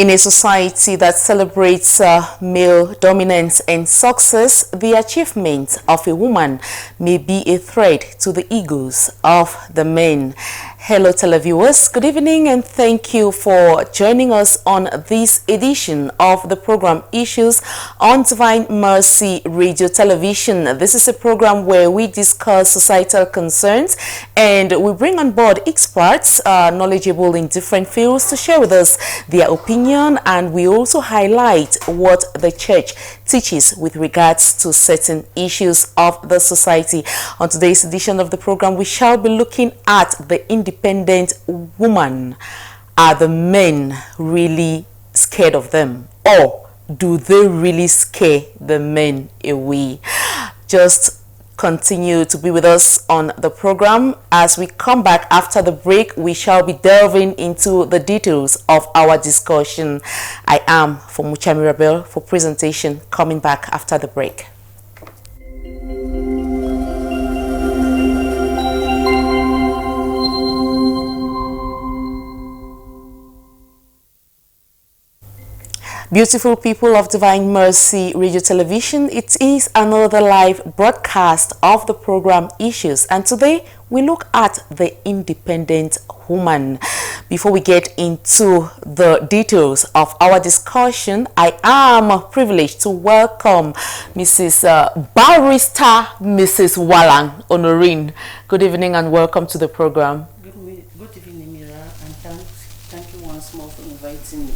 In a society that celebrates male dominance and success, the achievement of a woman may be a threat to the egos of the men. Hello televiewers, good evening and thank you for joining us on this edition of the program Issues on Divine Mercy Radio Television. This is a program where we discuss societal concerns and we bring on board experts knowledgeable in different fields to share with us their opinion, and we also highlight what the church teaches with regards to certain issues of the society. On today's edition of the program, we shall be looking at the independent woman. Are the men really scared of them, or do they really scare the men away? Just continue to be with us on the program. As we come back after the break, we shall be delving into the details of our discussion. I am Fomucha Mirabel for presentation, coming back after the break. Beautiful people of Divine Mercy Radio Television, it is another live broadcast of the program Issues, and today we look at the independent woman. Before we get into the details of our discussion, I am privileged to welcome Mrs. Barrister Mrs. Wallang Honorine. Good evening and welcome to the program. Good evening, Mira, and thank you once more for inviting me.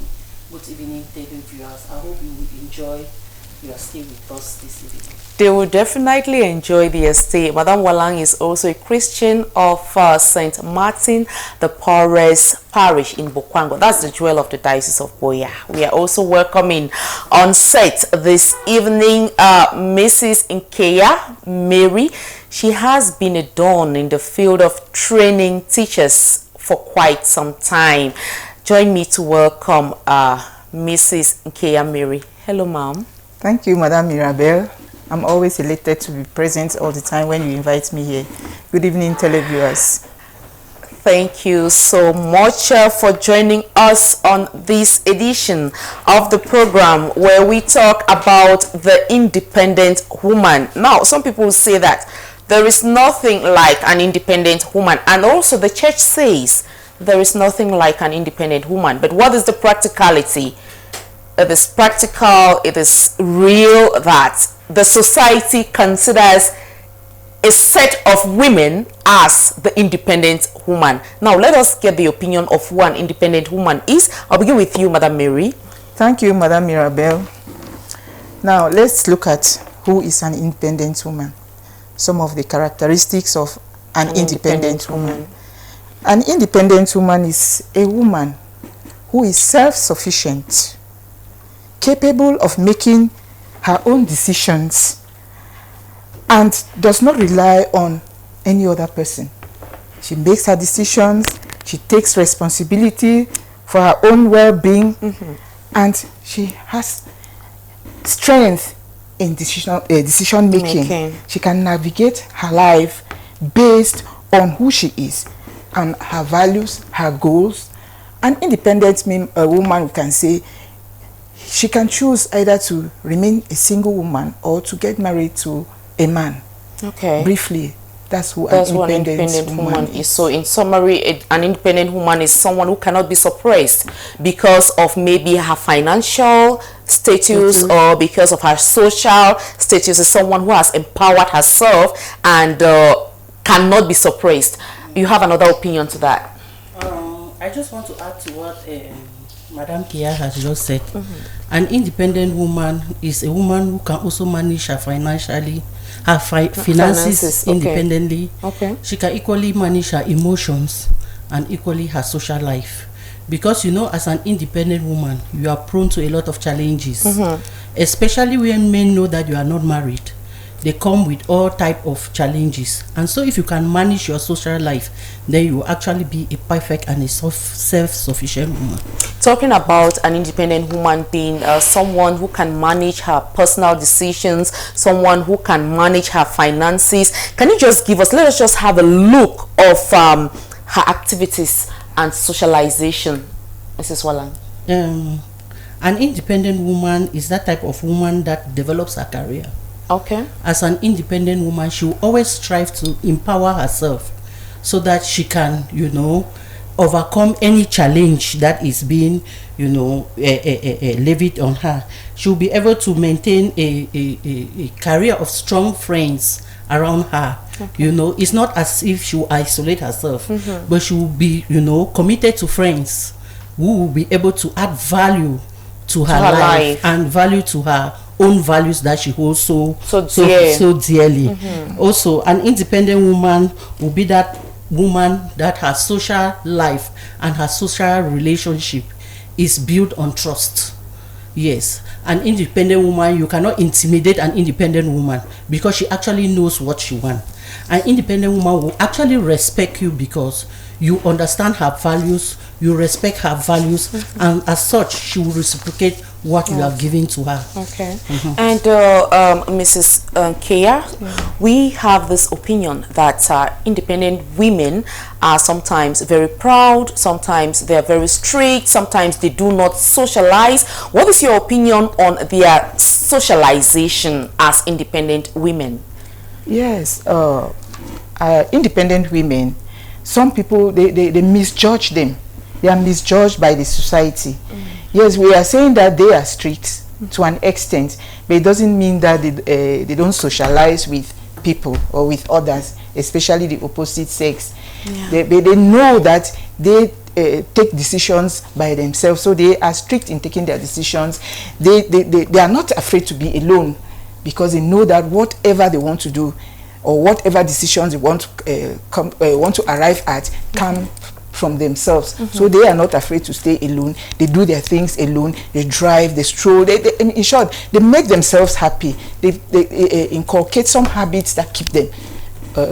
Good evening, televiewers. I hope you will enjoy your stay with us this evening. They will definitely enjoy their stay. Madam Wallang is also a Christian of St. Martin the Porres Parish in Bokwango. That's the jewel of the Diocese of Boya. We are also welcoming on set this evening Mrs. Nkeya Mary. She has been a dawn in the field of training teachers for quite some time. Join me to welcome Mrs. Nkeya Mary. Hello, ma'am. Thank you, Madam Mirabel. I'm always elated to be present all the time when you invite me here. Good evening, televiewers. Thank you so much for joining us on this edition of the program where we talk about the independent woman. Now, some people say that there is nothing like an independent woman, and also the church says there is nothing like an independent woman. But what is the practicality? It is practical, it is real that the society considers a set of women as the independent woman. Now, let us get the opinion of who an independent woman is. I'll begin with you, Madam Mary. Thank you, Madam Mirabel. Now, let's look at who is an independent woman. Some of the characteristics of an independent woman. An independent woman is a woman who is self-sufficient, capable of making her own decisions, and does not rely on any other person. She makes her decisions, she takes responsibility for her own well-being, and she has strength in decision making. She can navigate her life based on who she is and her values, her goals. An independent woman, we can say, she can choose either to remain a single woman or to get married to a man. Okay. Briefly, that's who an independent woman is. So in summary, an independent woman is someone who cannot be suppressed because of maybe her financial status or because of her social status. Is someone who has empowered herself and cannot be suppressed. You have another opinion to that? I just want to add to what Madam Kia has just said. An independent woman is a woman who can also manage her finances independently. She can equally manage her emotions and equally her social life. Because, you know, as an independent woman, you are prone to a lot of challenges, especially when men know that you are not married. They come with all type of challenges, and so if you can manage your social life, then you will actually be a perfect and a self-sufficient woman. Talking about an independent woman being someone who can manage her personal decisions, someone who can manage her finances, can you just give us, let us just have a look of her activities and socialization, Mrs. Wallang? An independent woman is that type of woman that develops her career. Okay. As an independent woman, she will always strive to empower herself so that she can, overcome any challenge that is being, levied on her. She will be able to maintain a career of strong friends around her. Okay. It's not as if she will isolate herself, but she will be, committed to friends who will be able to add value to her life and value to her own values that she holds so dearly. Also, an independent woman will be that woman that her social life and her social relationship is built on trust. Yes, an independent woman, you cannot intimidate an independent woman because she actually knows what she wants. An independent woman will actually respect you because you understand her values, you respect her values, and as such, she will reciprocate what you are giving to her. Okay. And Mrs. Kea, we have this opinion that independent women are sometimes very proud, sometimes they are very strict, sometimes they do not socialize. What is your opinion on their socialization as independent women? Yes, independent women, some people, they misjudge them. They are misjudged by the society. Yes, we are saying that they are strict to an extent, but it doesn't mean that they don't socialize with people or with others, especially the opposite sex. Yeah. They know that they take decisions by themselves, so they are strict in taking their decisions. They are not afraid to be alone because they know that whatever they want to do or whatever decisions they want to arrive at come from themselves. So they are not afraid to stay alone. They do their things alone. They drive, they stroll. In short, they make themselves happy. They inculcate some habits that keep them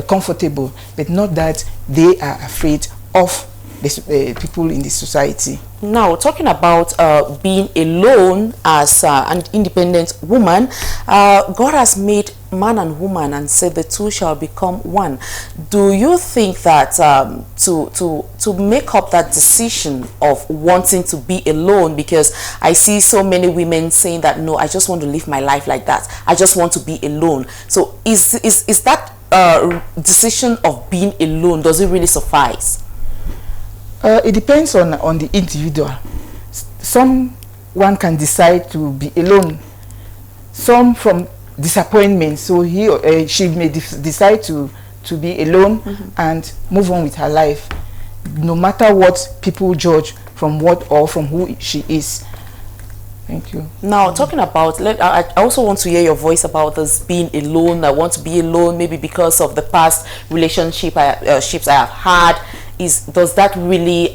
comfortable, but not that they are afraid of the people in the society. Now, talking about being alone as an independent woman, God has made man and woman and said the two shall become one. Do you think that to make up that decision of wanting to be alone, because I see so many women saying that, no, I just want to live my life like that, I just want to be alone. So is that decision of being alone, does it really suffice? It depends on the individual. Someone can decide to be alone. Some from disappointment, so he or she may decide to be alone and move on with her life, no matter what people judge from what or from who she is. Thank you. Now, talking about, I also want to hear your voice about this being alone. I want to be alone, maybe because of the past relationships I have had. Does that really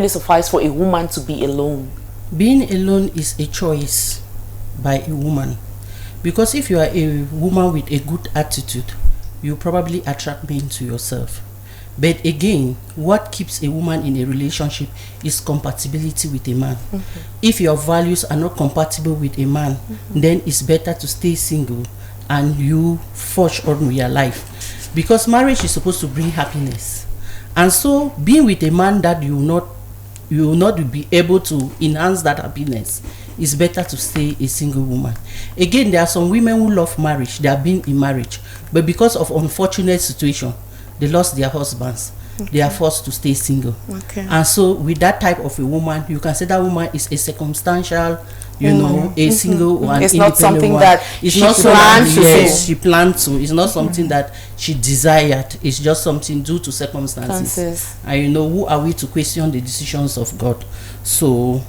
suffice for a woman to be alone? Being alone is a choice by a woman, because if you are a woman with a good attitude, you probably attract men to yourself. But again, what keeps a woman in a relationship is compatibility with a man. If your values are not compatible with a man, then it's better to stay single and you forge on with your life. Because marriage is supposed to bring happiness, and so being with a man that you will not be able to enhance that happiness, it's better to stay a single woman. Again, there are some women who love marriage, they have been in marriage, but because of unfortunate situation, they lost their husbands. They are forced to stay single. And so with that type of a woman, you can say that woman is a circumstantial, a single one. It's not something one. That it's not planned to. Yes, she planned to. It's not something that she desired. It's just something due to circumstances. And who are we to question the decisions of God? So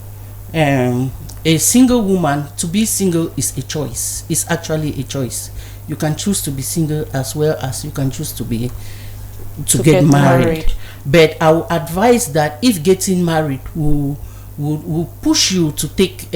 a single woman, to be single is a choice. It's actually a choice. You can choose to be single as well as you can choose to get married. But I would advise that if getting married will push you to take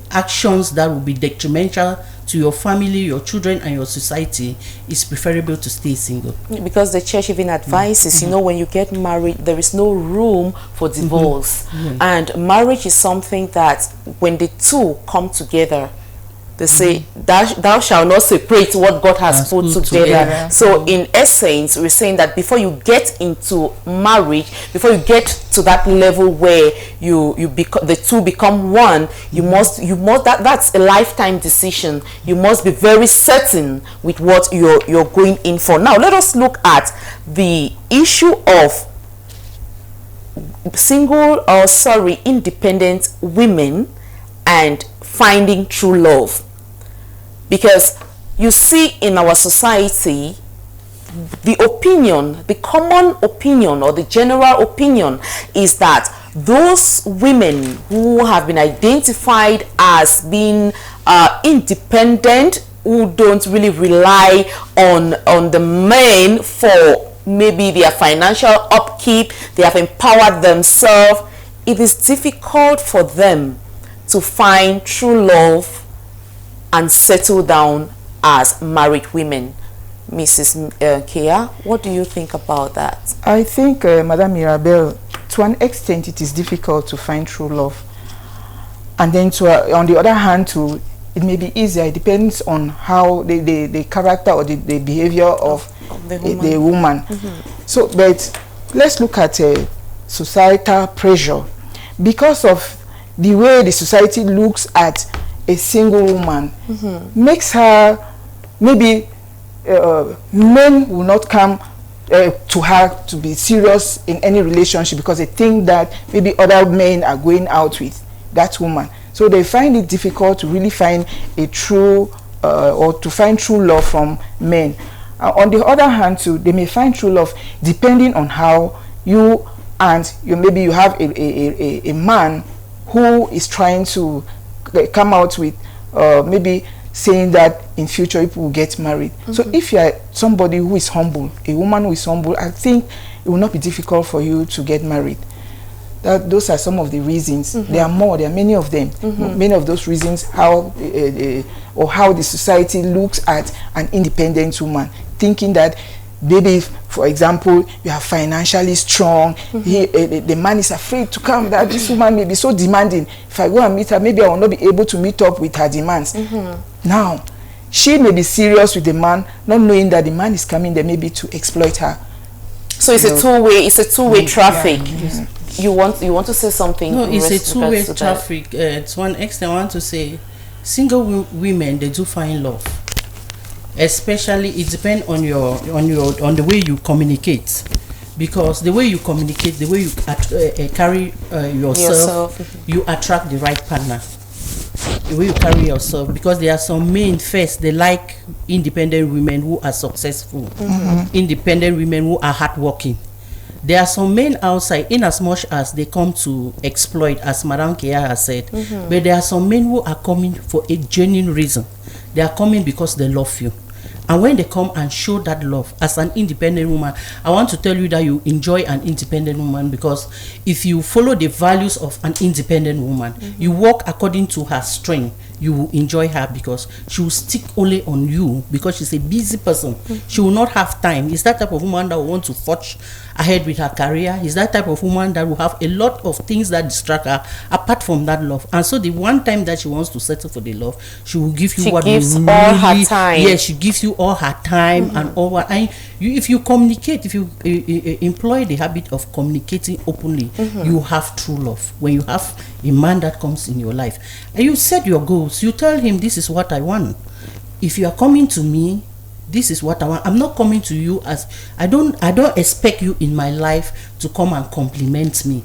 actions that will be detrimental to your family, your children, and your society, it's preferable to stay single. Because the church even advises, when you get married, there is no room for divorce. And marriage is something that when the two come together, They say thou shalt not separate what God has put together. So in essence, we're saying that before you get into marriage, before you get to that level where the two become one, you must that's a lifetime decision. You must be very certain with what you're going in for. Now let us look at the issue of independent women and finding true love. Because you see in our society, the common opinion or the general opinion is that those women who have been identified as being independent, who don't really rely on the men for maybe their financial upkeep, they have empowered themselves, it is difficult for them to find true love and settle down as married women. Mrs. Kia, what do you think about that? I think, Madame Mirabel, to an extent it is difficult to find true love. And then on the other hand, it may be easier. It depends on how the character or the behavior of the woman. So, but let's look at societal pressure. Because of the way the society looks at a single woman, makes her, maybe men will not come to her to be serious in any relationship because they think that maybe other men are going out with that woman. So they find it difficult to really find a true or to find true love from men. On the other hand too, they may find true love depending on how maybe you have a man who is trying to come out with maybe saying that in future people will get married. So if you are somebody who is humble, a woman who is humble, I think it will not be difficult for you to get married. Those are some of the reasons. There are more. There are many of them. Many of those reasons how the society looks at an independent woman, thinking that maybe if, for example, you are financially strong, the man is afraid to come, that this woman may be so demanding. If I go and meet her, maybe I will not be able to meet up with her demands. Now, she may be serious with the man, not knowing that the man is coming there maybe to exploit her. So it's a two-way traffic. You want to say something? No, it's a two-way traffic. To one extent, I want to say, single women, they do find love. Especially, it depends on the way you communicate, because the way you communicate, the way you carry yourself, you attract the right partner. The way you carry yourself, because there are some men first, they like independent women who are successful, independent women who are hardworking. There are some men outside, in as much as they come to exploit, as Madame Kia has said, but there are some men who are coming for a genuine reason. They are coming because they love you. And when they come and show that love as an independent woman, I want to tell you that you enjoy an independent woman, because if you follow the values of an independent woman, you walk according to her strength, you will enjoy her, because she will stick only on you, because she's a busy person. She will not have time. Is that type of woman that will want to forge ahead with her career. Is that type of woman that will have a lot of things that distract her apart from that love. And so the one time that she wants to settle for the love, she will give you what you really, all her time. Yes, she gives you all her time and all what. And if you communicate, if you employ the habit of communicating openly, you have true love. When you have a man that comes in your life and you set your goals, you tell him, this is what I want. If you are coming to me, this is what I want. I'm not coming to you as I don't expect you in my life to come and compliment me.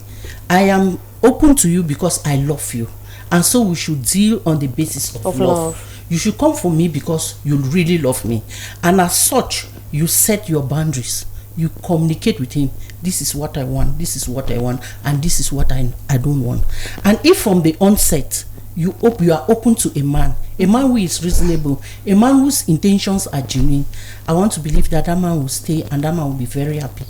I am open to you because I love you, and so we should deal on the basis of love. You should come for me because you really love me, and as such you set your boundaries. You communicate with him. This is what I want, this is what I want, and this is what I don't want. And if from the onset you are open to a man who is reasonable, a man whose intentions are genuine, I want to believe that that man will stay, and that man will be very happy.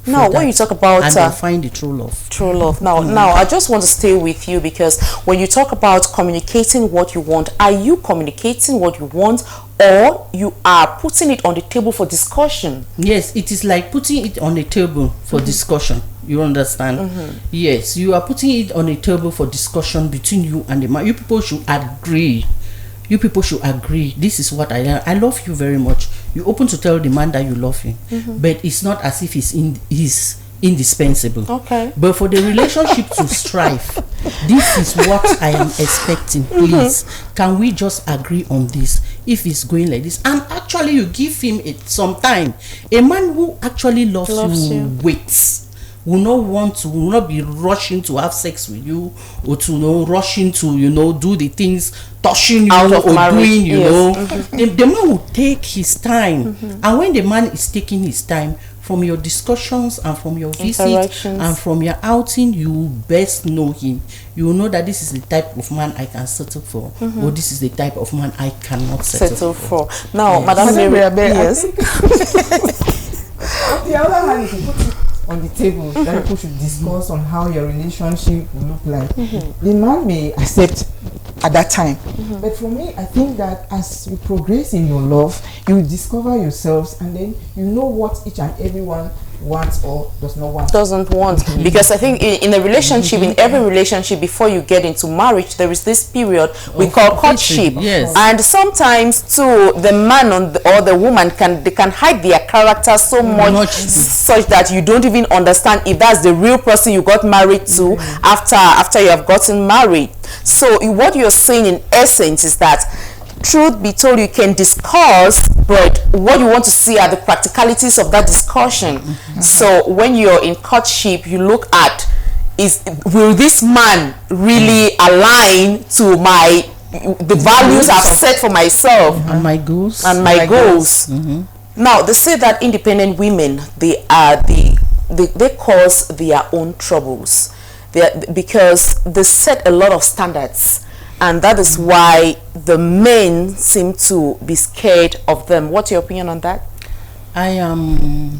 Now, when you talk about and they'll find the true love. True love. Now, I just want to stay with you, because when you talk about communicating what you want, are you communicating what you want, or you are putting it on the table for discussion? Yes, it is like putting it on the table for discussion. You understand? Yes, you are putting it on a table for discussion between you and the man. You people should agree. you people should agree, this is what I am. I love you very much. You open to tell the man that you love him, but it's not as if he's indispensable. Okay. But for the relationship to strive, this is what I am expecting. Please, can we just agree on this? If it's going like this, and actually you give him some time. A man who actually loves you waits. Will not be rushing to have sex with you, or to rushing to do the things, touching you Out of or marriage, doing yes. The man will take his time, and when the man is taking his time, from your discussions and from your visits and from your outing, you best know him. You will know that this is the type of man I can settle for, or this is the type of man I cannot settle for. Now, yes. Madam Mirabel, yes. The other hand, if you put it on the table, that people should discuss on how your relationship will look like. The man may accept at that time, but for me, I think that as you progress in your love, you discover yourselves, and then you know what each and everyone wants or doesn't want. Because I think in a relationship, in every relationship, before you get into marriage, there is this period we call courtship. Yes. And sometimes too, the man or the woman can hide their character so much such that you don't even understand if that's the real person you got married to after you have gotten married. So what you're saying in essence is that, truth be told, you can discuss, but what you want to see are the practicalities of that discussion. So when you're in courtship, you look at, will this man really align to the values I've set for myself and my goals Now they say that independent women, they cause their own troubles because they set a lot of standards. And that is why the men seem to be scared of them. What's your opinion on that? I am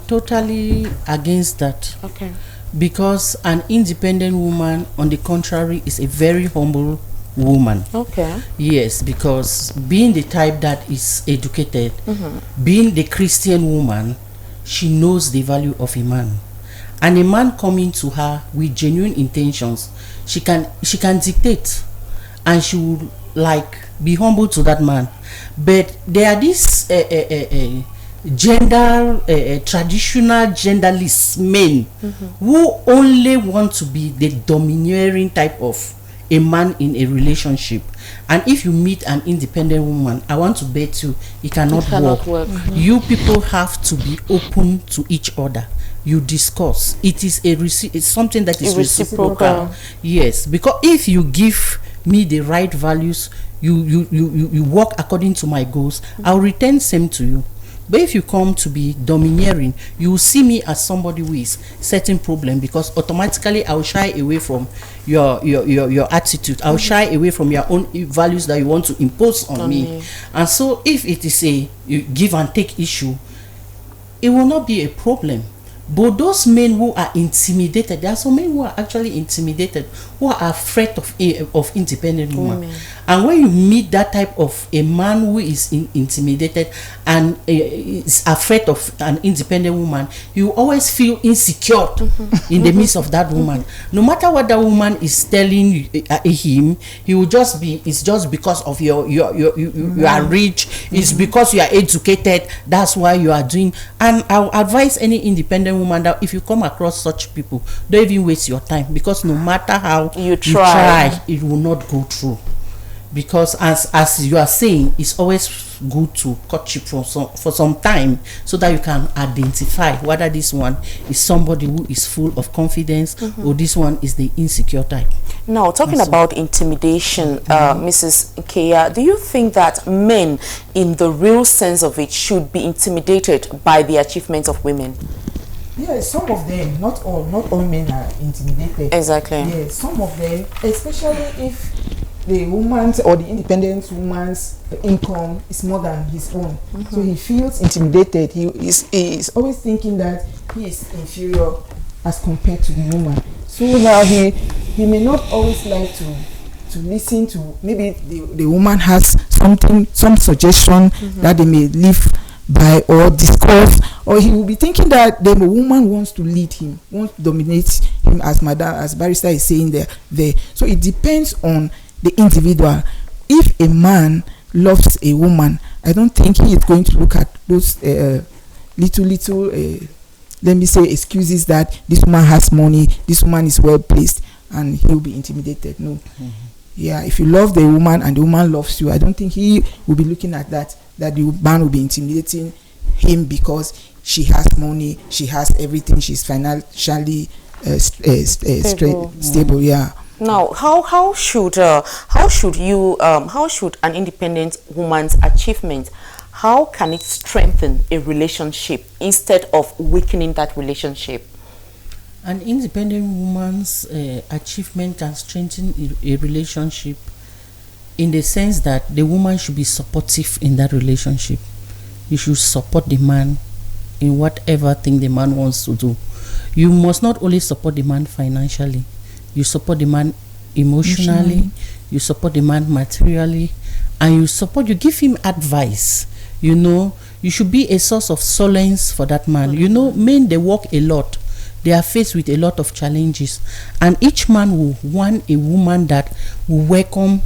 totally against that. Okay. Because an independent woman, on the contrary, is a very humble woman. Okay. Yes, because being the type that is educated, being the Christian woman, she knows the value of a man. And a man coming to her with genuine intentions, she can dictate, and she will be humble to that man. But there are these traditional genderless men who only want to be the domineering type of a man in a relationship. And if you meet an independent woman, I want to bet you it cannot work. You people have to be open to each other. You discuss. It's something that is reciprocal. Yes, because if you give me the right values, you work according to my goals, I'll return same to you. But if you come to be domineering, you will see me as somebody who is setting problem, because automatically I'll shy away from your attitude. I'll shy away from your own values that you want to impose on me. And so if it is a give and take issue, it will not be a problem. But those men who are intimidated, there are some men who are actually intimidated, who are afraid of independent women. And when you meet that type of a man who is intimidated and is afraid of an independent woman, you always feel insecure in the midst of that woman. No matter what that woman is telling him, he will just be, it's just because of you are rich, it's because you are educated, that's why you are doing. And I'll advise any independent woman that if you come across such people, don't even waste your time, because no matter how you try, it will not go through. Because as you are saying, it's always good to courtship for some time, so that you can identify whether this one is somebody who is full of confidence or this one is the insecure type. Now, talking about intimidation, Mrs. Nkea, do you think that men, in the real sense of it, should be intimidated by the achievements of women? Yes, some of them, not all men are intimidated. Exactly. Yes, some of them, especially if the woman's or the independent woman's income is more than his own. So he feels intimidated. He is always thinking that he is inferior as compared to the woman. So now he may not always like to listen to, maybe the woman has some suggestion that they may live by or discuss, or he will be thinking that the woman wants to lead him, wants to dominate him, as Barrister is saying there. So it depends on the individual. if a man loves a woman, I don't think he is going to look at those little let me say excuses that this woman has money, this woman is well placed, and he will be intimidated. No. Yeah, if you love the woman and the woman loves you, I don't think he will be looking at that the man will be intimidating him because she has money, she has everything, she's financially stable. Yeah. Now, how should an independent woman's achievement, how can it strengthen a relationship instead of weakening that relationship? An independent woman's achievement can strengthen a relationship in the sense that the woman should be supportive in that relationship. You should support the man in whatever thing the man wants to do. You must not only support the man financially, you support the man emotionally, you support the man materially, and you give him advice. You should be a source of solace for that man. Men, they work a lot. They are faced with a lot of challenges, and each man will want a woman that will welcome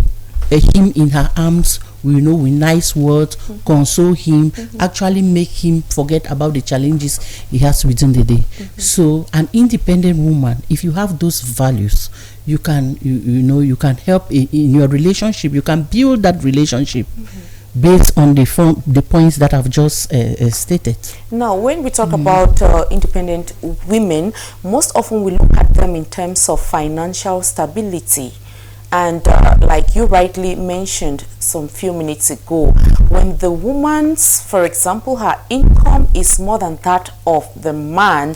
him in her arms, with nice words, console him, actually make him forget about the challenges he has within the day. So an independent woman, if you have those values, you can you can help in your relationship. You can build that relationship based on the points that I've just stated. Now, when we talk about independent women, most often we look at them in terms of financial stability. And like you rightly mentioned some few minutes ago, when the woman's, for example, her income is more than that of the man,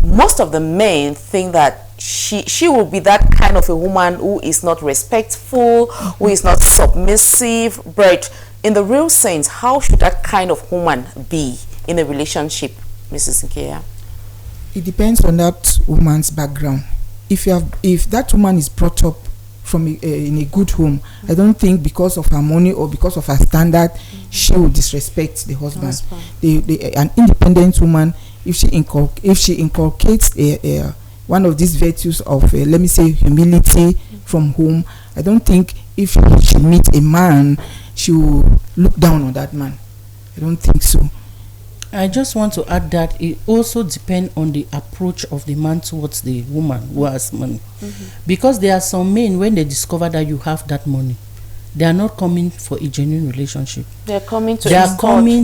most of the men think that she will be that kind of a woman who is not respectful, who is not submissive. But in the real sense, how should that kind of woman be in a relationship, Mrs. Nkea? It depends on that woman's background. If that woman is brought up from in a good home, I don't think because of her money or because of her standard, she will disrespect the husband. An independent woman, if she inculcates one of these virtues of let me say humility from home, I don't think if she meet a man, she will look down on that man. I don't think so. I just want to add that it also depends on the approach of the man towards the woman who has money. Because there are some men, when they discover that you have that money, they are not coming for a genuine relationship. They are coming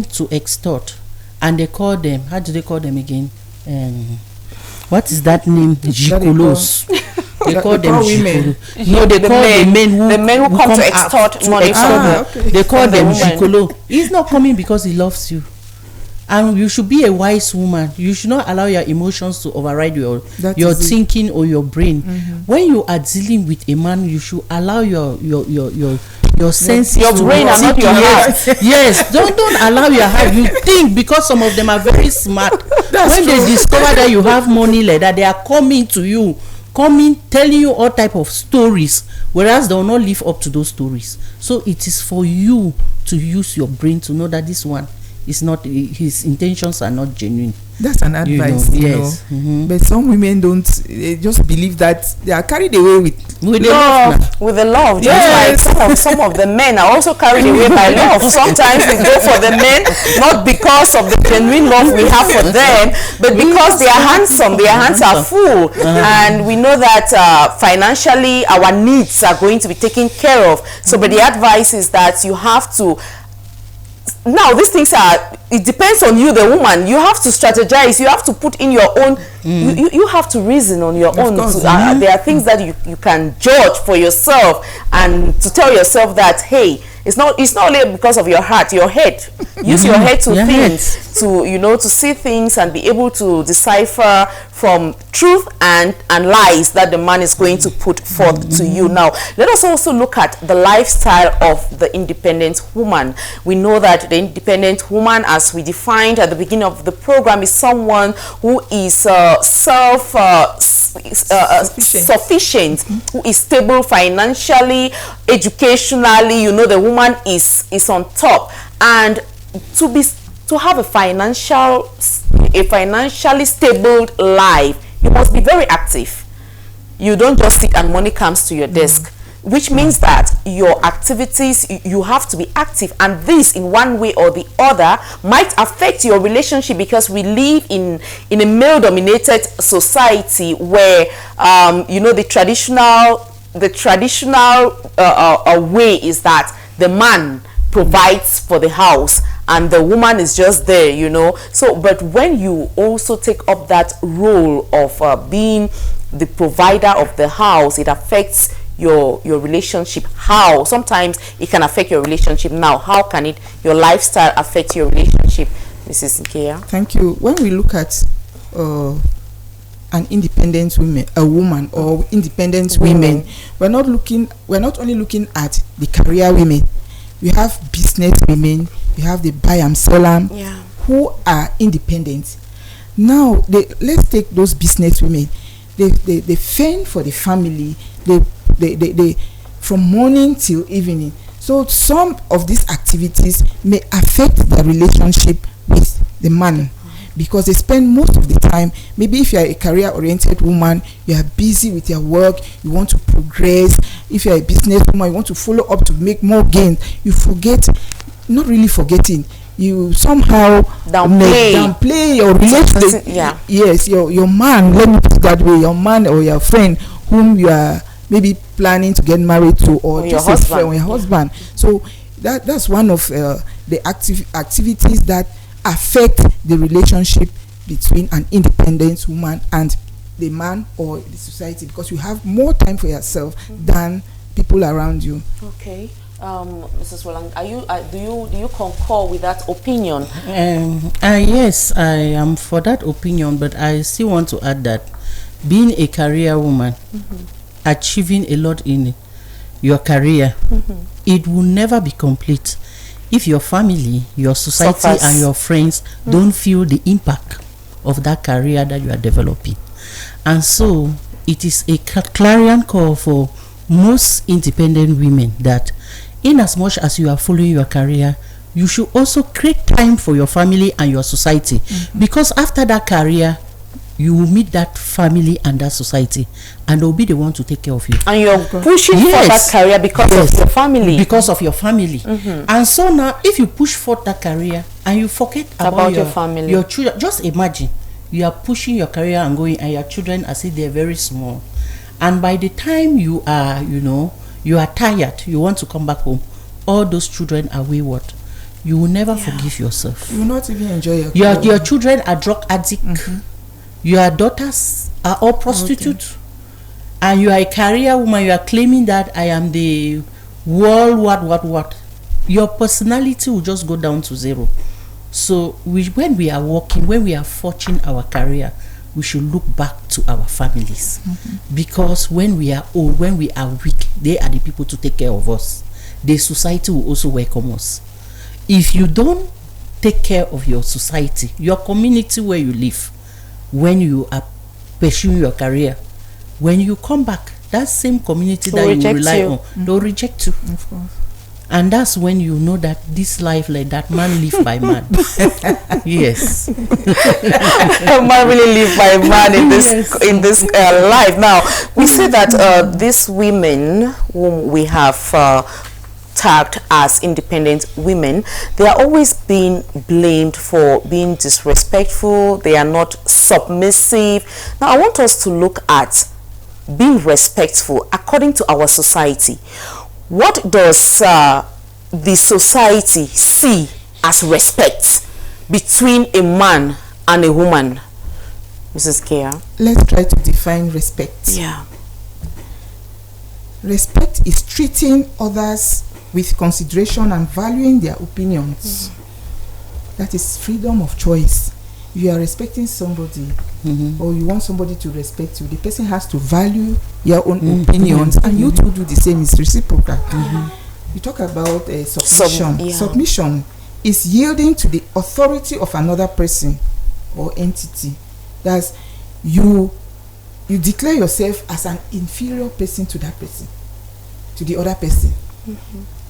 to extort. And they call them, how do they call them again? What is that name? Gigolos. They call them women. No, they call the men who come to extort money from her. Okay. They call them gigolo. He's not coming because he loves you. And you should be a wise woman. You should not allow your emotions to override your thinking or your brain. When you are dealing with a man, you should allow your senses, your brain and not your heart. Yes, don't allow your heart. You think, because some of them are very smart. When they discover that you have money like that, they are coming to you, telling you all type of stories, whereas they will not live up to those stories. So it is for you to use your brain to know that this one is not, his intentions are not genuine. That's an advice, yes. But some women don't. They just believe that they are carried away with love. With the love, yes. Like some of the men are also carried away by love. Sometimes we go for the men not because of the genuine love we have for them, but because they are handsome. Their hands are full, and we know that financially our needs are going to be taken care of. So, but the advice is that you have to. Now these things it depends on you, the woman. You have to strategize. You have to put in your own. You have to reason on your own. There are things that you can judge for yourself, and to tell yourself that, hey, it's not only because of your heart, your head. Use your head to think, to see things and be able to decipher from truth and lies that the man is going to put forth to you. Now, let us also look at the lifestyle of the independent woman. We know that the independent woman, as we defined at the beginning of the program, is someone who is sufficient, who is stable financially, educationally. The woman is on top, and to have a financially stable life, you must be very active. You don't just sit and money comes to your desk. which means that your activities, you have to be active, and this in one way or the other might affect your relationship, because we live in a male dominated society where you know, the traditional way is that the man provides for the house and the woman is just there, you know. So but when you also take up that role of being the provider of the house, it affects your relationship. How sometimes it can affect your relationship. Now, how can your lifestyle affect your relationship, Mrs. Nkea? Thank you. When we look at an independent woman or independent women, we're not only looking at the career women. We have business women, we have the buy and sell who are independent. Now, let's take those business women. They fend for the family. They from morning till evening. So some of these activities may affect their relationship with the man, because they spend most of the time, maybe if you are a career-oriented woman, you are busy with your work, you want to progress. If you are a business woman, you want to follow up to make more gains. You forget, not really forgetting, you somehow downplay or relate yes, your man, let me put it that way, your man or your friend whom you are maybe planning to get married to, or just your husband. Or your husband. So that's one of the activities that affect the relationship between an independent woman and the man or the society, because you have more time for yourself than people around you. Okay. Mrs. Wolang, do you concur with that opinion? Yes, I am for that opinion, but I still want to add that being a career woman, achieving a lot in your career, it will never be complete if your family, your society, and your friends don't feel the impact of that career that you are developing. And so it is a clarion call for most independent women that in as much as you are following your career, you should also create time for your family and your society, because after that career, you will meet that family and that society, and they'll be the one to take care of you. And you're pushing for that career because of your family. Because of your family. And so now, if you push for that career and you forget about your family, your children, just imagine you are pushing your career and going, and your children are still they're very small. And by the time you are, you are tired, you want to come back home, all those children are wayward. You will never forgive yourself. You will not even enjoy your children are drug addicts. Your daughters are all prostitutes. And you are a career woman, you are claiming that I am the world what. Your personality will just go down to zero. So when we are working, when we are forging our career, we should look back to our families. Because when we are old, when we are weak, they are the people to take care of us. The society will also welcome us. If you don't take care of your society, your community where you live, when you are pursuing your career, when you come back, that same community that you rely on, they'll reject you. Of course. And that's when you know that this life like that, man live by man. Yes. Man really live by man in this life. Now, we see that these women whom we have tagged as independent women, they are always being blamed for being disrespectful. They are not submissive. Now, I want us to look at being respectful according to our society. What does the society see as respect between a man and a woman? Mrs. Nkea. Let's try to define respect. Yeah. Respect is treating others with consideration and valuing their opinions. That is freedom of choice. If you are respecting somebody, or you want somebody to respect you, the person has to value your own opinions, and you to do the same. Is reciprocal. You talk about submission. Submission is yielding to the authority of another person or entity. That's you declare yourself as an inferior person to that person, to the other person.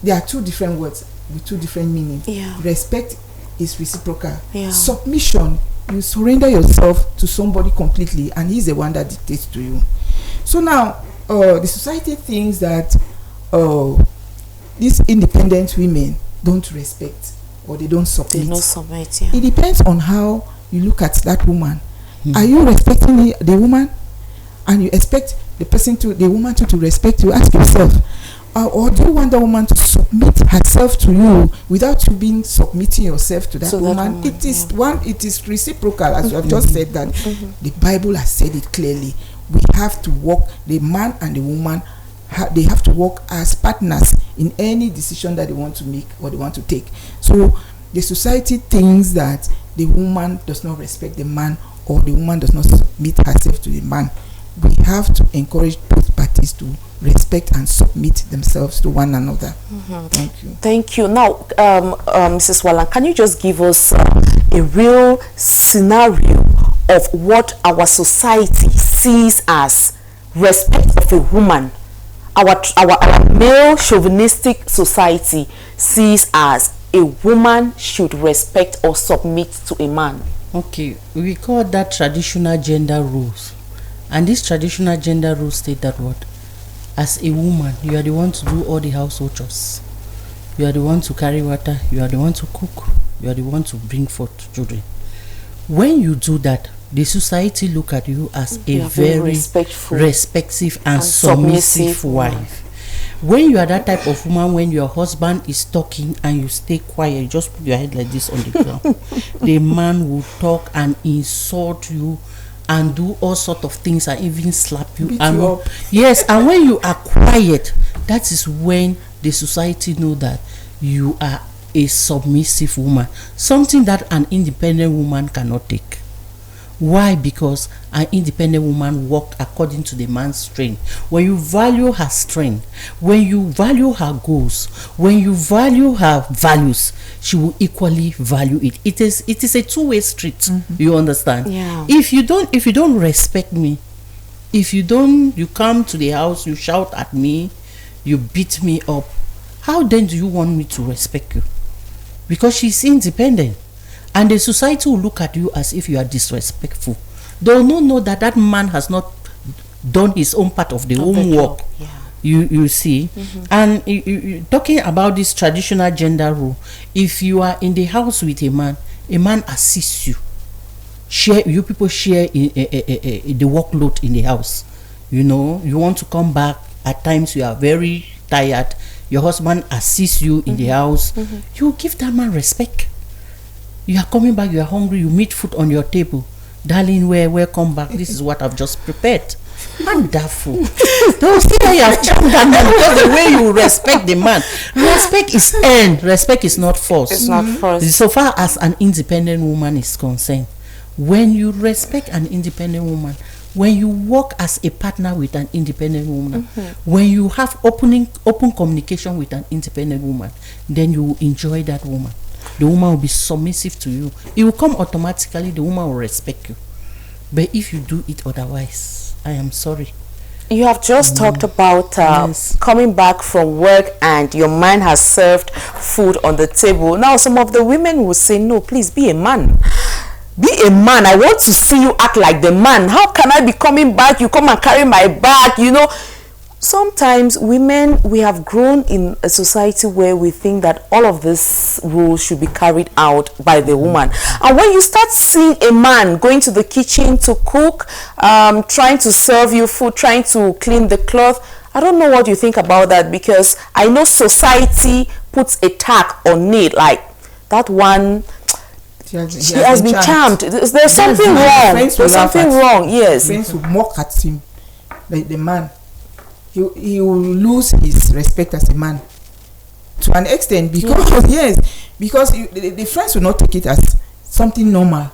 There are two different words with two different meanings. Respect is reciprocal. Submission, you surrender yourself to somebody completely, and he's the one that dictates to you. So now the society thinks that these independent women don't respect or they don't submit. They don't submit, yeah. It depends on how you look at that woman. Are you respecting the woman, and you expect the woman to respect you? Ask yourself, or do you want the woman to submit herself to you without you being submitting yourself to that woman? It is reciprocal, as you have just said that. The Bible has said it clearly. We have to work, the man and the woman, they have to work as partners in any decision that they want to make or they want to take. So the society thinks that the woman does not respect the man, or the woman does not submit herself to the man. We have to encourage both parties to respect and submit themselves to one another. Thank you. Thank you. Now, Mrs. Wallan, can you just give us a real scenario of what our society sees as respect of a woman? Our male chauvinistic society sees as a woman should respect or submit to a man. Okay, we call that traditional gender roles. And these traditional gender rules state that what? As a woman, you are the one to do all the household chores. You are the one to carry water. You are the one to cook. You are the one to bring forth children. When you do that, the society look at you as a very respectful and submissive wife. When you are that type of woman, when your husband is talking and you stay quiet, you just put your head like this on the ground, the man will talk and insult you and do all sort of things and even slap you. Beat and you up. Yes, and when you are quiet, that is when the society know that you are a submissive woman, something that an independent woman cannot take. Why? Because an independent woman walked according to the man's strength. When you value her strength, when you value her goals, when you value her values, she will equally value it. It is a two-way street. You understand? Yeah. If you don't respect me, you come to the house, you shout at me, you beat me up, how then do you want me to respect you? Because she's independent. And the society will look at you as if you are disrespectful. They will not know that that man has not done his own part of the homework. Yeah. You see. And you talking about this traditional gender role, if you are in the house with a man assists you. You people share the workload in the house. You know, you want to come back, at times you are very tired, your husband assists you in the house, you give that man respect. You are coming back, you are hungry, you meet food on your table. Darling, welcome back. This is what I've just prepared. Wonderful. Don't see how you have charmed that man, because the way you respect the man. Respect is earned. Respect is not forced. It's not forced. So far as an independent woman is concerned, when you respect an independent woman, when you work as a partner with an independent woman, when you have open communication with an independent woman, then you will enjoy that woman. The woman will be submissive to you. It will come automatically. The woman will respect you. But if you do it otherwise, I am sorry. You have just talked about Yes. coming back from work and your man has served food on the table. Now, some of the women will say, no, please be a man. Be a man. I want to see you act like the man. How can I be coming back? You come and carry my bag, you know. Sometimes women, we have grown in a society where we think that all of these rules should be carried out by the woman. And when you start seeing a man going to the kitchen to cook, trying to serve you food, trying to clean the cloth, I don't know what you think about that, because I know society puts a tag on it, like that one. She has been charmed. There's something wrong. There's something wrong. Yes. Friends will mock at him, the man. He will lose his respect as a man to an extent, because because the friends will not take it as something normal.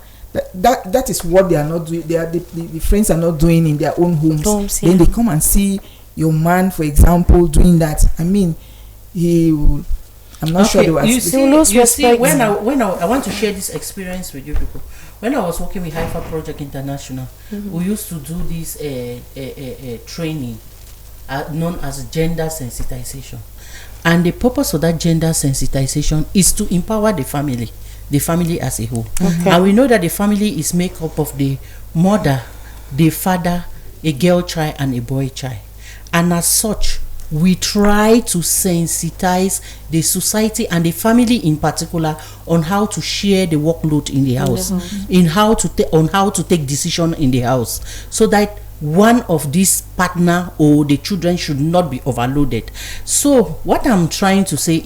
That is what they are not doing. The friends are not doing in their own homes. Then they come and see your man, for example, doing that. I mean, I'm not sure they will. You see, when I want to share this experience with you people. When I was working with Haifa Project International, we used to do this training known as gender sensitization, and the purpose of that gender sensitization is to empower the family as a whole. And we know that the family is made up of the mother, the father, a girl child and a boy child, and as such we try to sensitize the society and the family in particular on how to share the workload in the house, in how to on how to take decision in the house, so that one of these partner or the children should not be overloaded. So what I'm trying to say,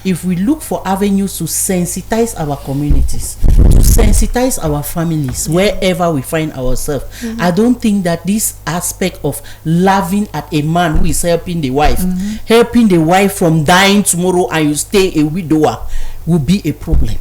if we look for avenues to sensitize our communities, to sensitize our families wherever we find ourselves, I don't think that this aspect of laughing at a man who is helping the wife from dying tomorrow and you stay a widower will be a problem.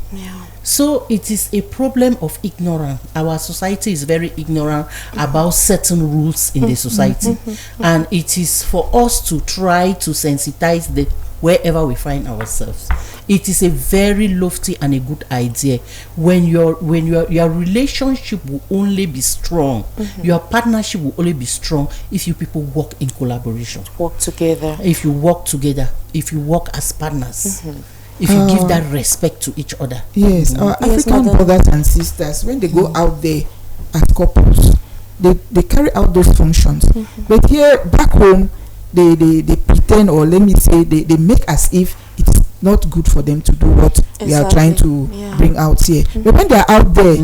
So it is a problem of ignorance. Our society is very ignorant about certain rules in the society, and it is for us to try to sensitize the wherever we find ourselves. It is a very lofty and a good idea when your relationship will only be strong, your partnership will only be strong if you people work in collaboration, work together. If you work together, if you work as partners. If you give that respect to each other. Yes, our African brothers and sisters, when they go out there as couples, they carry out those functions. But here, back home, they pretend, or let me say, they make as if it's not good for them to do what we are trying to bring out here. But when they are out there,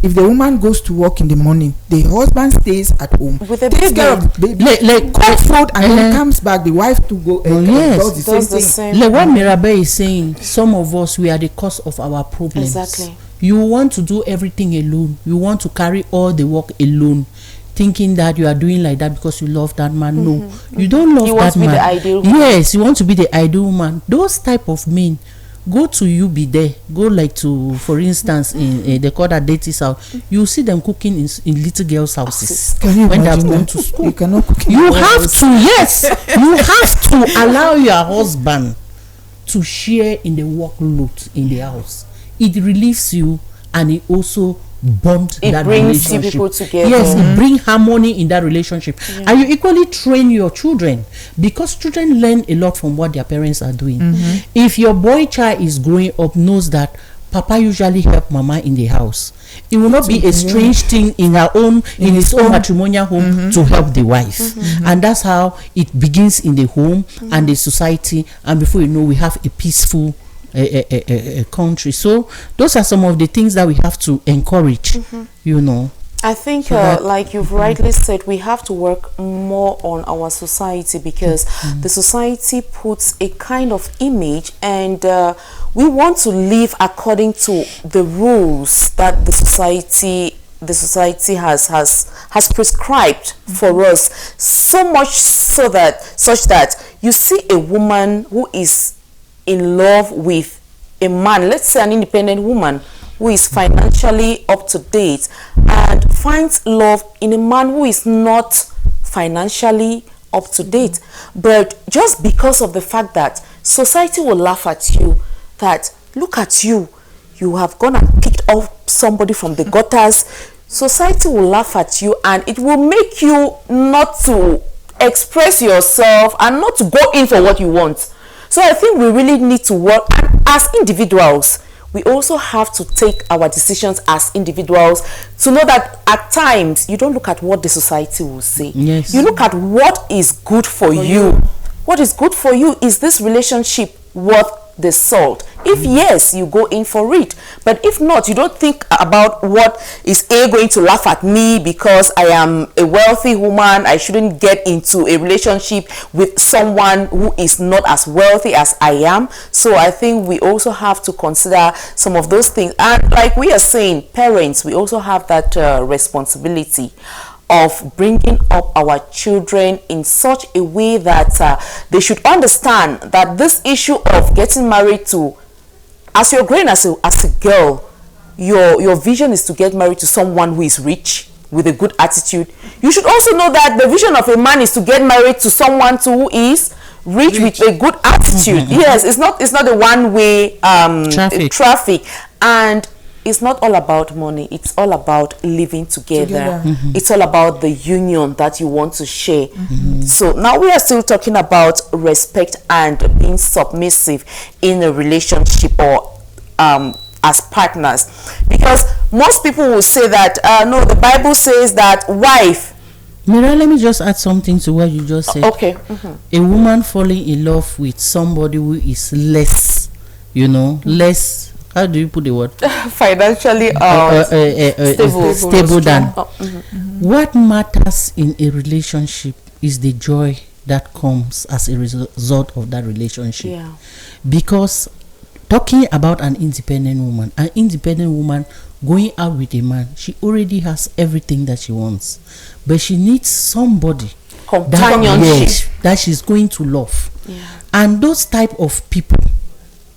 if the woman goes to work in the morning, the husband stays at home with the takes care of the baby, like cook food, and then comes back, the wife to go does the same thing. Like what Mirabel is saying, some of us, we are the cause of our problems. Exactly. You want to do everything alone, you want to carry all the work alone, thinking that you are doing like that because you love that man. No, you don't love that man. You want to be the ideal man. Yes, you want to be the ideal man. Those type of men, go to you be there. Go like to, for instance, in they call that Dati's house. You see them cooking in little girls' houses when they are going to school. You cannot cook. You have to, yes, you have to allow your husband to share in the workload in the house. It relieves you, and it also bond that brings relationship. People together. Yes, it brings harmony in that relationship. And you equally train your children, because children learn a lot from what their parents are doing. If your boy child is growing up, knows that Papa usually help Mama in the house, it will not be a strange thing in his own matrimonial home to help the wife. And that's how it begins in the home and the society, and before you know, we have a peaceful a country. So those are some of the things that we have to encourage, you know. I think like you've rightly said, we have to work more on our society, because the society puts a kind of image, and we want to live according to the rules that the society has prescribed for us, so much such that you see a woman who is in love with a man, let's say an independent woman who is financially up to date, and finds love in a man who is not financially up to date, but just because of the fact that society will laugh at you, that look at you, you have gone and picked up somebody from the gutters, society will laugh at you, and it will make you not to express yourself and not to go in for what you want. So I think we really need to work, and as individuals, we also have to take our decisions as individuals to know that at times you don't look at what the society will say. Yes. You look at what is good for you. What is good for you? Is this relationship worth the salt? If yes, you go in for it. But if not, you don't think about what is going to laugh at me because I am a wealthy woman. I shouldn't get into a relationship with someone who is not as wealthy as I am. So I think we also have to consider some of those things. And like we are saying, parents, we also have that responsibility of bringing up our children in such a way that they should understand that this issue of getting married to, as you're growing as a girl, your vision is to get married to someone who is rich with a good attitude. You should also know that the vision of a man is to get married to someone who is rich with a good attitude. Yes, it's not a one-way traffic. And it's not all about money. It's all about living together. It's all about the union that you want to share. So now we are still talking about respect and being submissive in a relationship, or as partners, because most people will say that no, the Bible says that wife Mira, let me just add something to what you just said. Okay. A woman falling in love with somebody who is less, less, how do you put the word? Financially stable than. What matters in a relationship is the joy that comes as a result of that relationship. Yeah. Because talking about an independent woman going out with a man, she already has everything that she wants, but she needs somebody companionship that she's going to love. Yeah. And those type of people,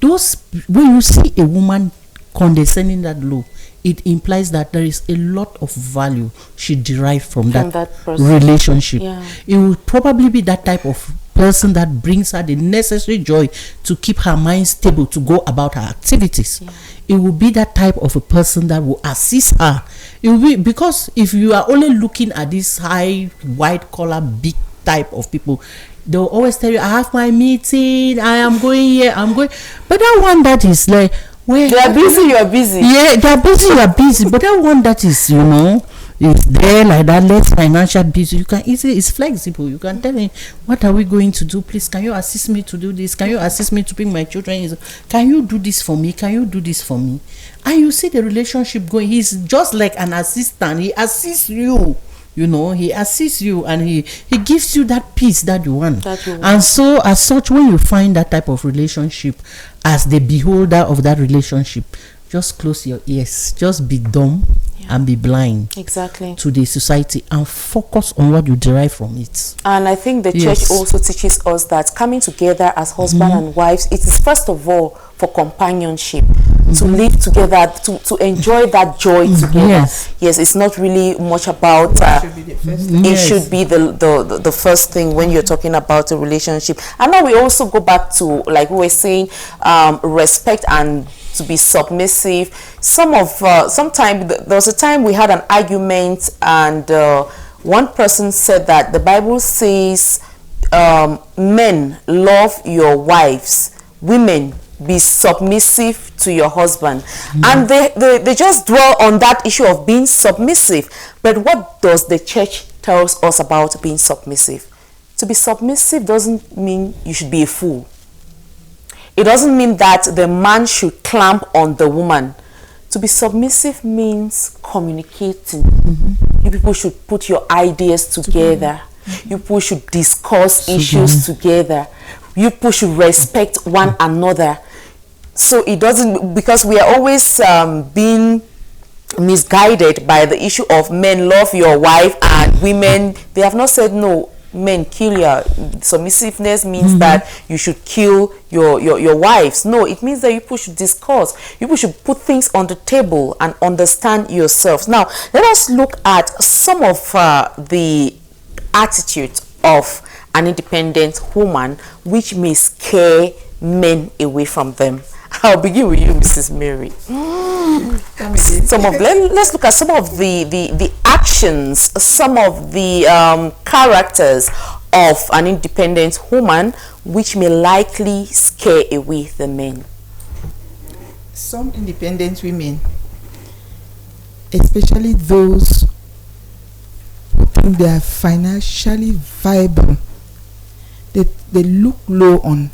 when you see a woman condescending that low, it implies that there is a lot of value she derived from that relationship. Yeah. It will probably be that type of person that brings her the necessary joy to keep her mind stable to go about her activities. Yeah. It will be that type of a person that will assist her. It will be, because if you are only looking at this high white collar big type of people, they'll always tell you, I have my meeting, I am going here, I'm going. But that one that is like, well, they are busy, you are busy. Yeah, they are busy, you are busy. But that one that is, is there like that, less financial busy, you can easily, it's flexible. You can tell him, what are we going to do? Please, can you assist me to do this? Can you assist me to bring my children? Can you do this for me? Can you do this for me? And you see the relationship going. He's just like an assistant. He assists you. He assists you, and he gives you that peace that you want. And so, as such, when you find that type of relationship, as the beholder of that relationship, just close your ears, just be dumb and be blind to the society, and focus on what you derive from it. And I think the church also teaches us that coming together as husband and wives, it is first of all for companionship, to live together, to enjoy that joy together. Yes, it's not really much about it should be the first thing when you're talking about a relationship. And now we also go back to, like we were saying, respect and to be submissive. Sometimes there was a time we had an argument, and one person said that the Bible says, men, love your wives, women, be submissive to your husband. And they just dwell on that issue of being submissive. But what does the church tells us about being submissive? To be submissive doesn't mean you should be a fool. It doesn't mean that the man should clamp on the woman. To be submissive means communicating. You people should put your ideas together. You people should discuss issues together. You people should respect one another. So it doesn't, because we are always being misguided by the issue of men love your wife, and women, they have not said no, men kill your submissiveness means that you should kill your wives. No, it means that you people should discuss, you people should put things on the table and understand yourselves. Now let us look at some of the attitudes of an independent woman which may scare men away from them. I'll begin with you, Mrs. Mary. Let's look at some of the actions, some of the characters of an independent woman which may likely scare away the men. Some independent women, especially those who think they are financially viable, they look low on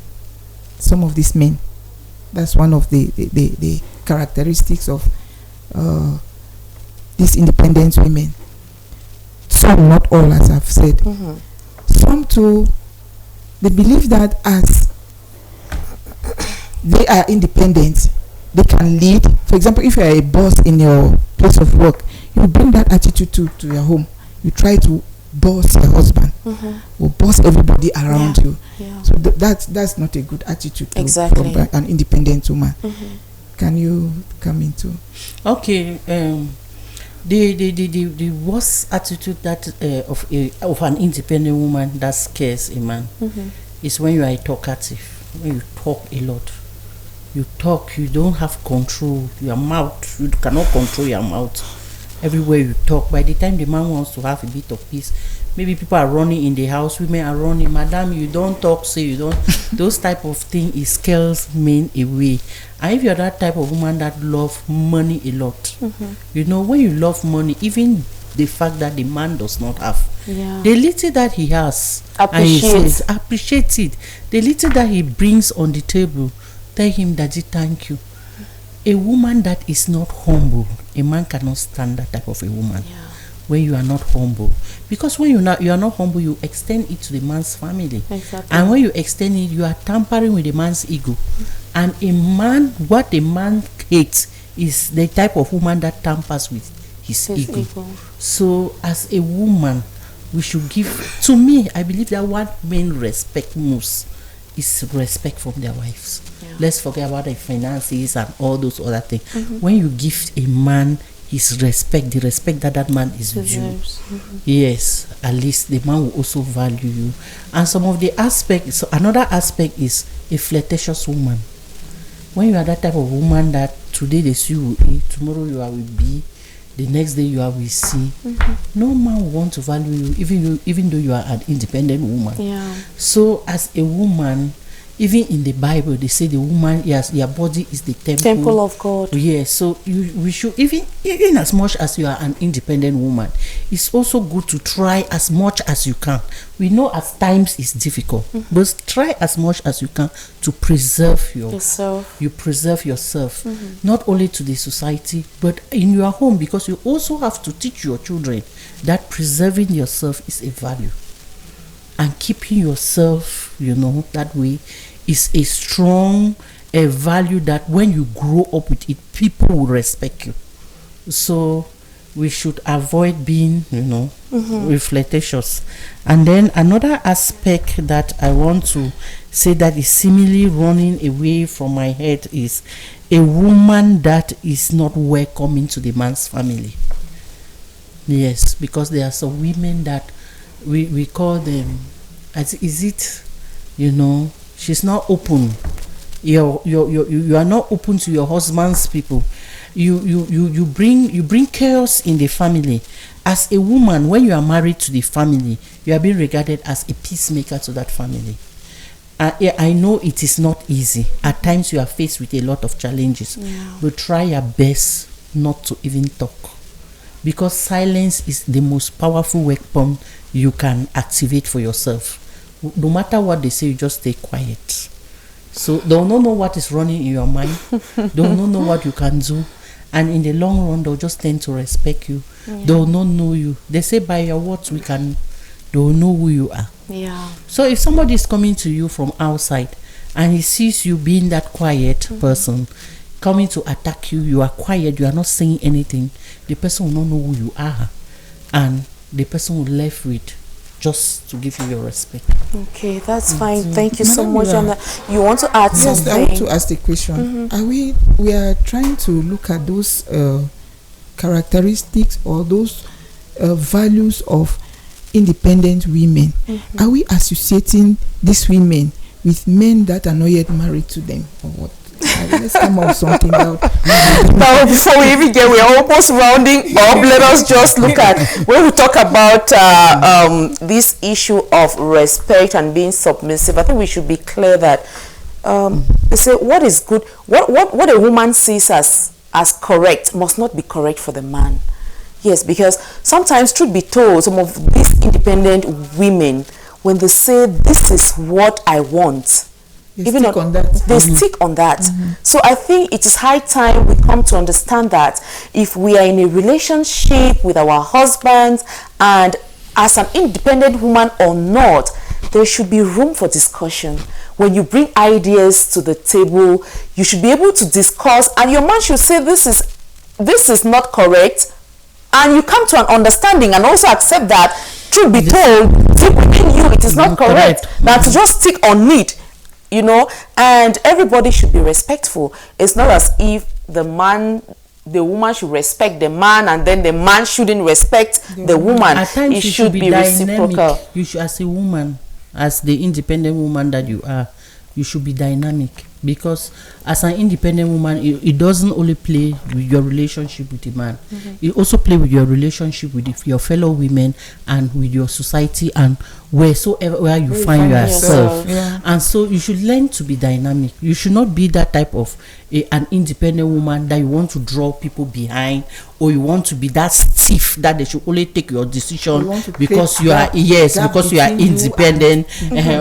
some of these men. That's one of the characteristics of these independent women. Some, not all, as I've said. Some too, they believe that as they are independent, they can lead. For example, if you are a boss in your place of work, you bring that attitude to your home. You try to boss your husband or boss everybody around you. So that's not a good attitude from an independent woman. Can you come into? Okay, the worst attitude that of an independent woman that scares a man is when you are talkative, when you talk a lot. You talk, you don't have control. Your mouth, you cannot control your mouth. Everywhere you talk, by the time the man wants to have a bit of peace, maybe people are running in the house, women are running, madam, you don't talk, say you don't. Those type of thing, it scares men away. And if you're that type of woman that love money a lot, when you love money, even the fact that the man does not have. Yeah. The little that he has, appreciate it. The little that he brings on the table, tell him, Daddy, thank you. A woman that is not humble, a man cannot stand that type of a woman. Yeah. When you are not humble, because when you are not humble, you extend it to the man's family. Exactly. And when you extend it, you are tampering with the man's ego. And a man, what a man hates is the type of woman that tampers with his ego. So as a woman, we should give, to me, I believe that what men respect most is respect from their wives. Yeah. Let's forget about the finances and all those other things. When you give a man his respect, the respect that man is due, yes, at least the man will also value you. And some of the aspects, so another aspect is a flirtatious woman. When you are that type of woman that today they see you with A, tomorrow you are with B, the next day you are with C, no man will want to value you, even though you are an independent woman. Yeah. So as a woman, even in the Bible, they say the woman, yes, your body is the temple of God. Yes, so we should, even as much as you are an independent woman, it's also good to try as much as you can. We know at times it's difficult, but try as much as you can to preserve yourself. You preserve yourself, not only to the society, but in your home, because you also have to teach your children that preserving yourself is a value. And keeping yourself, that way is a strong value that when you grow up with it, people will respect you. So we should avoid being, flirtatious. And then another aspect that I want to say that is seemingly running away from my head is a woman that is not welcoming to the man's family. Yes, because there are some women that we call them, she's not open. You are not open to your husband's people. You bring chaos in the family. As a woman, when you are married to the family, you are being regarded as a peacemaker to that family. I know it is not easy. At times you are faced with a lot of challenges, but try your best not to even talk, because silence is the most powerful weapon you can activate for yourself. No matter what they say, you just stay quiet. So they'll not know what is running in your mind. They'll not know what you can do. And in the long run, they'll just tend to respect you. They'll not know you. They say by your words, they'll know who you are. Yeah. So if somebody is coming to you from outside and he sees you being that quiet person, coming to attack you, you are quiet, you are not saying anything, the person will not know who you are. And the person will left with just to give you your respect. Okay, that's fine. Thank you so much. And you want to add something? Yes, I want to ask the question. We are trying to look at those characteristics or those values of independent women. Are we associating these women with men that are not yet married to them, or what? Let's come up with something out. Now, before we even get, we're almost rounding up. Let us just look at when we talk about this issue of respect and being submissive. I think we should be clear that they say what is good, what a woman sees as correct must not be correct for the man. Yes, because sometimes, truth be told, some of these independent women, when they say this is what I want, they stick on that. They stick on that. So I think it is high time we come to understand that if we are in a relationship with our husbands, and as an independent woman or not, there should be room for discussion. When you bring ideas to the table, you should be able to discuss, and your man should say this is not correct, and you come to an understanding and also accept that, truth be told, deep within you it is not correct. That to just stick on it, and everybody should be respectful. It's not as if the woman should respect the man and then the man shouldn't respect the woman. At times it should be reciprocal. You should, as a woman, as the independent woman that you are, you should be dynamic. because as an independent woman, it doesn't only play with your relationship with a man. It also play with your relationship with your fellow women and with your society and where you find yourself. Yeah. And so you should learn to be dynamic. You should not be that type of an independent woman that you want to draw people behind, or you want to be that stiff that they should only take your decision because you are independent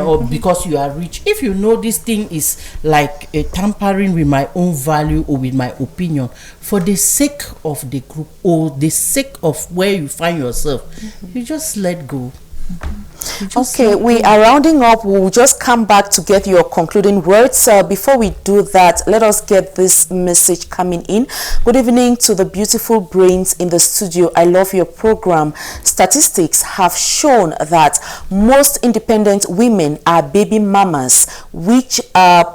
or because you are rich. If you know this thing is like tampering with my own value or with my opinion, for the sake of the group or the sake of where you find yourself, you just let go. Okay, we are rounding up. We'll just come back to get your concluding words. Before we do that, let us get this message coming in. Good evening to the beautiful brains in the studio. I love your program. Statistics have shown that most independent women are baby mamas, which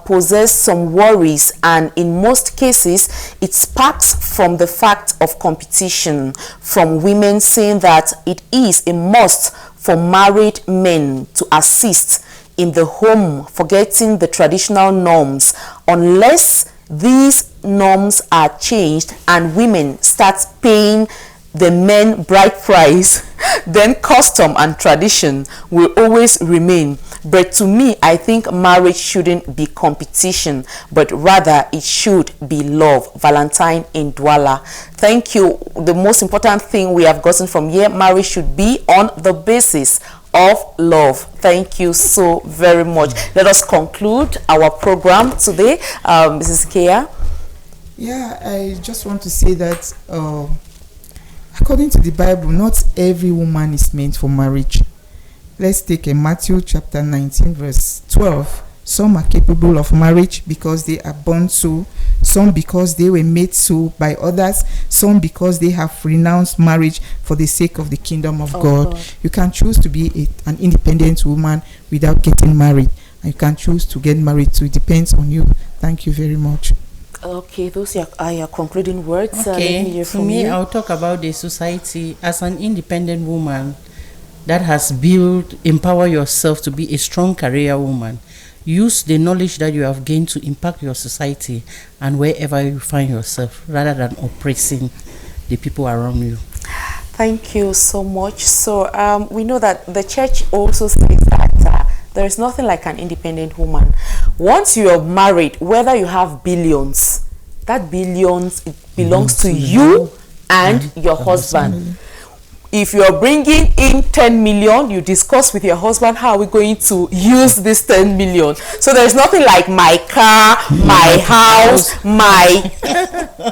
possess some worries, and in most cases, it sparks from the fact of competition, from women saying that it is a must for married men to assist in the home, forgetting the traditional norms. Unless these norms are changed and women start paying the men bride price, then custom and tradition will always remain. But to me, I think marriage shouldn't be competition, but rather it should be love. Valentine in Douala. Thank you. The most important thing we have gotten from here, marriage should be on the basis of love. Thank you so very much. Let us conclude our program today. Mrs. Kea. Yeah, I just want to say that according to the Bible, not every woman is meant for marriage. Let's take Matthew chapter 19 verse 12. Some are capable of marriage because they are born so, some because they were made so by others, some because they have renounced marriage for the sake of the kingdom of God. You can choose to be an independent woman without getting married, and you can choose to get married too. It depends on you. Thank you very much. Okay, those are your concluding words. Okay, for me, I'll talk about the society. As an independent woman that has empower yourself to be a strong career woman, use the knowledge that you have gained to impact your society and wherever you find yourself, rather than oppressing the people around you. Thank you so much. So we know that the church also says that there is nothing like an independent woman. Once you are married, whether you have billions, that billions belongs to you and your husband. If you're bringing in 10 million, you discuss with your husband, how are we going to use this 10 million? So there's nothing like my car, my house,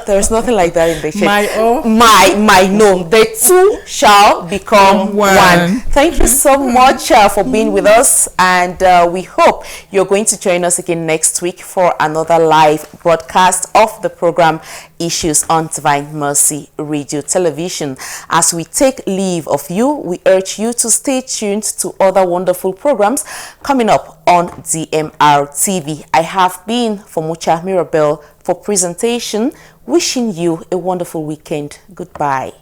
there's nothing like that in the church. No, the two shall become one. Thank you so much for being with us, and we hope you're going to join us again next week for another live broadcast of the program Issues on Divine Mercy Radio Television. As we take leave of you, we urge you to stay tuned to other wonderful programs coming up on DMR TV. I have been Fomucha Mirabel for presentation, wishing you a wonderful weekend. Goodbye.